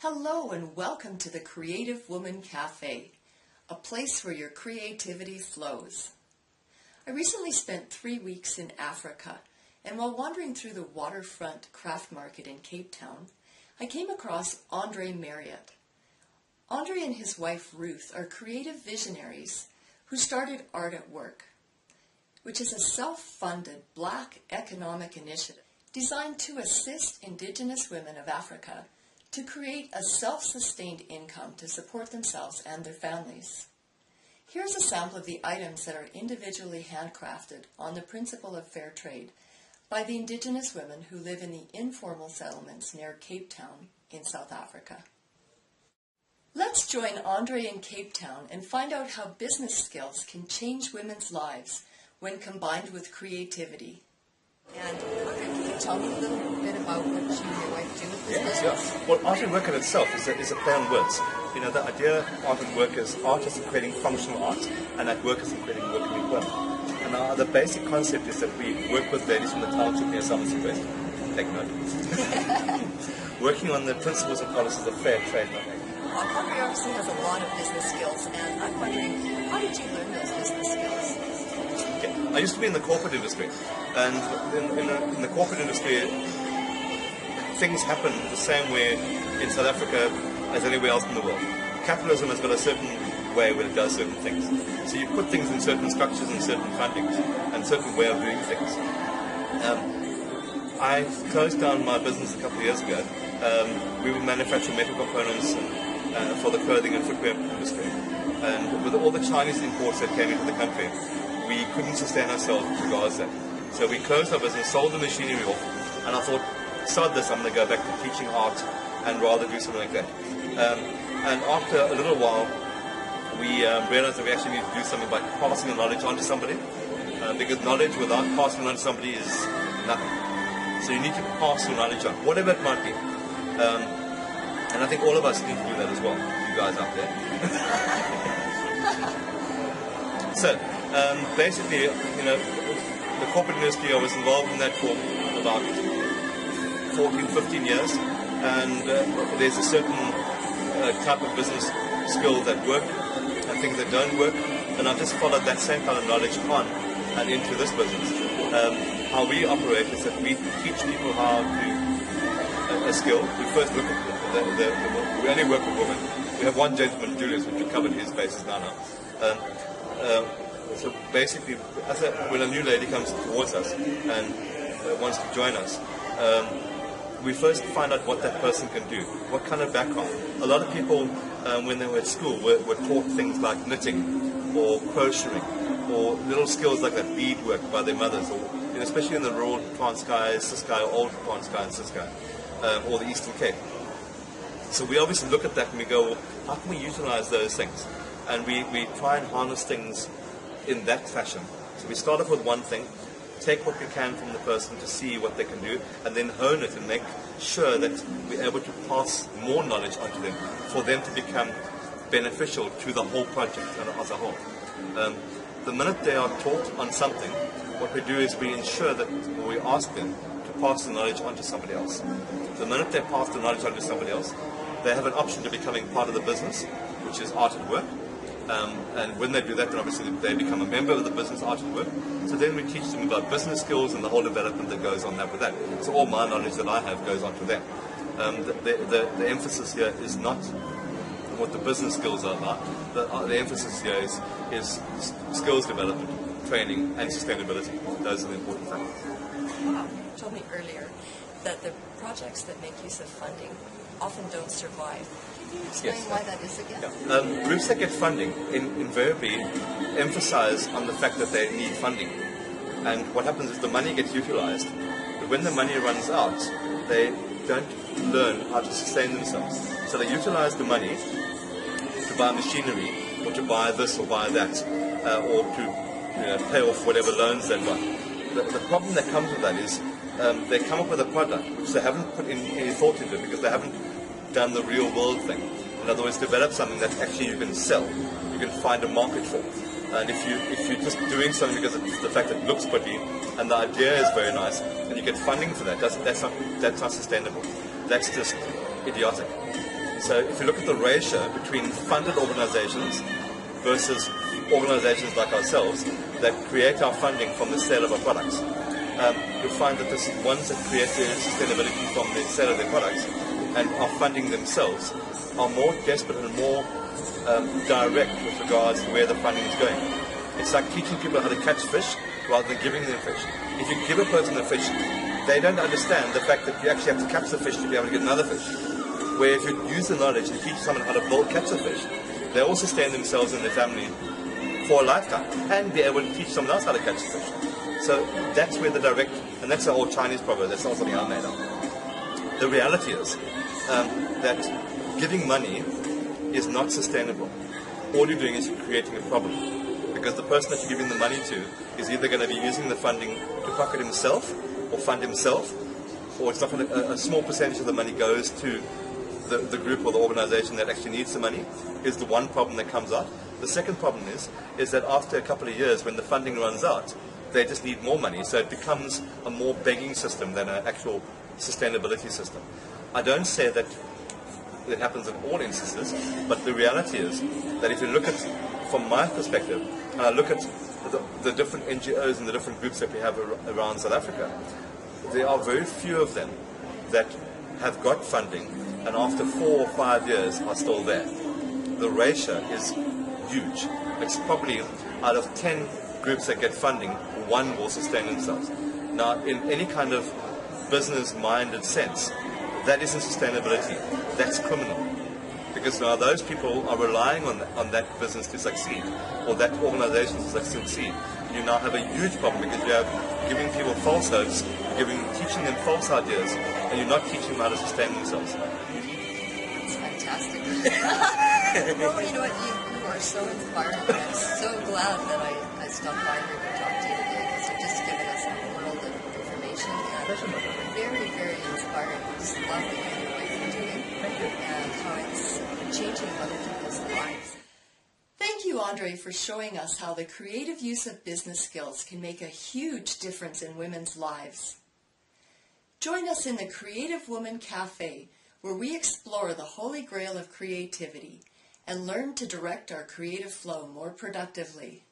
Hello and welcome to the Creative Woman Cafe, a place where your creativity flows. I recently spent 3 weeks in Africa, and while wandering through the waterfront craft market in Cape Town, I came across Andre Marriott. Andre and his wife Ruth are creative visionaries who started Art at Work, which is a self-funded Black economic initiative designed to assist Indigenous women of Africa to create a self-sustained income to support themselves and their families. Here's a sample of the items that are individually handcrafted on the principle of fair trade by the Indigenous women who live in the informal settlements near Cape Town in South Africa. Let's join Andre in Cape Town and find out how business skills can change women's lives when combined with creativity. And Andre, can you tell me a little bit about what you and your wife do with this business? Yeah. Well, Art at Work in itself is a play on words. You know, the idea of Art at Work is art is creating functional art, and at work is creating working work. And the basic concept is that we work with ladies from the township near Somerset West. Take note. Working on the principles and policies of fair trade. Andre obviously has a lot of business skills, and I'm wondering, how did you learn those business skills? I used to be in the corporate industry, and in the corporate industry, things happen the same way in South Africa as anywhere else in the world. Capitalism has got a certain way when it does certain things. So you put things in certain structures and certain fundings and certain way of doing things. I closed down my business a couple of years ago. We were manufacturing metal components for the clothing and footwear industry. And with all the Chinese imports that came into the country, we couldn't sustain ourselves with regards to that. So we closed our business, sold the machinery off, and I thought, sod this, I'm going to go back to teaching art and rather do something like that. And after a little while, we realized that we actually need to do something by passing the knowledge on to somebody, because knowledge without passing it on to somebody is nothing. So you need to pass your knowledge on, whatever it might be. And I think all of us need to do that as well, you guys out there. So, basically, you know, the corporate industry, I was involved in that for about 14, 15 years, and there's a certain type of business skills that work and things that don't work, and I've just followed that same kind of knowledge on and into this business. How we operate is that we teach people how to a skill. We first look at we only work with women. We have one gentleman, Julius, which we covered his bases now. So basically, when a new lady comes towards us and wants to join us, we first find out what that person can do, what kind of background. A lot of people, when they were at school, were taught things like knitting or crocheting or little skills like that, beadwork by their mothers, or especially in the rural Transkei, Ciskei, or old Transkei and Ciskei, or the Eastern Cape. So we obviously look at that and we go, well, how can we utilize those things? And we try and harness things in that fashion. So we start off with one thing, take what we can from the person to see what they can do, and then hone it and make sure that we're able to pass more knowledge onto them for them to become beneficial to the whole project as a whole. The minute they are taught on something, what we do is we ensure that, or we ask them to pass the knowledge onto somebody else. The minute they pass the knowledge onto somebody else, they have an option to becoming part of the business, which is Art at Work. And when they do that, then obviously they become a member of the business Art at Work. So then we teach them about business skills and the whole development that goes on with that. So all my knowledge that I have goes on to them. The emphasis here is not what the business skills are about. The emphasis here is skills development, training, and sustainability. Those are the important factors. Wow. You told me earlier that the projects that make use of funding often don't survive. Can you explain why that is again? Yeah. Groups that get funding invariably emphasize on the fact that they need funding. And what happens is the money gets utilized, but when the money runs out, they don't learn how to sustain themselves. So they utilize the money to buy machinery, or to buy this or buy that, or to pay off whatever loans they've got. The problem that comes with that is they come up with a product which they haven't put in any thought into, because they haven't done the real world thing. In other words, develop something that actually you can sell, you can find a market for. And if you're just doing something because of the fact that it looks pretty and the idea is very nice, and you get funding for that, that's not sustainable. That's just idiotic. So if you look at the ratio between funded organizations versus organizations like ourselves that create our funding from the sale of our products, you'll find that the ones that create their sustainability from the sale of their products and are funding themselves are more desperate and more direct with regards to where the funding is going. It's like teaching people how to catch fish rather than giving them fish. If you give a person a fish, they don't understand the fact that you actually have to catch the fish to be able to get another fish. Where if you use the knowledge and teach someone how to catch a fish, they will sustain themselves and their family for a lifetime and be able to teach someone else how to catch a fish. So that's where the direct, and that's the old Chinese proverb, that's not something I made up. The reality is that giving money is not sustainable. All you're doing is creating a problem. Because the person that you're giving the money to is either going to be using the funding to pocket himself or fund himself, or it's not going to, a small percentage of the money goes to the group or the organization that actually needs the money, is the one problem that comes out. The second problem is that after a couple of years when the funding runs out, they just need more money, so it becomes a more begging system than an actual sustainability system. I don't say that it happens in all instances, but the reality is that if you look at, from my perspective, and I look at the different NGOs and the different groups that we have around South Africa, there are very few of them that have got funding and after 4 or 5 years are still there. The ratio is huge. It's probably out of 10 groups that get funding, one will sustain themselves. Now, in any kind of business-minded sense, that isn't sustainability. That's criminal. Because now those people are relying on that business to succeed, or that organization to succeed. You now have a huge problem because you have giving people false hopes, teaching them false ideas, and you're not teaching them how to sustain themselves. It's fantastic. Well, you know what, you are so inspiring. I'm so glad that I stopped by here to talk to you today, because you've just given us a world of information, and very, very inspiring. I just love the kind of work you're doing. Thank you. And how it's changing other people's lives. Thank you, Andre, for showing us how the creative use of business skills can make a huge difference in women's lives. Join us in the Creative Woman Cafe, where we explore the holy grail of creativity and learn to direct our creative flow more productively.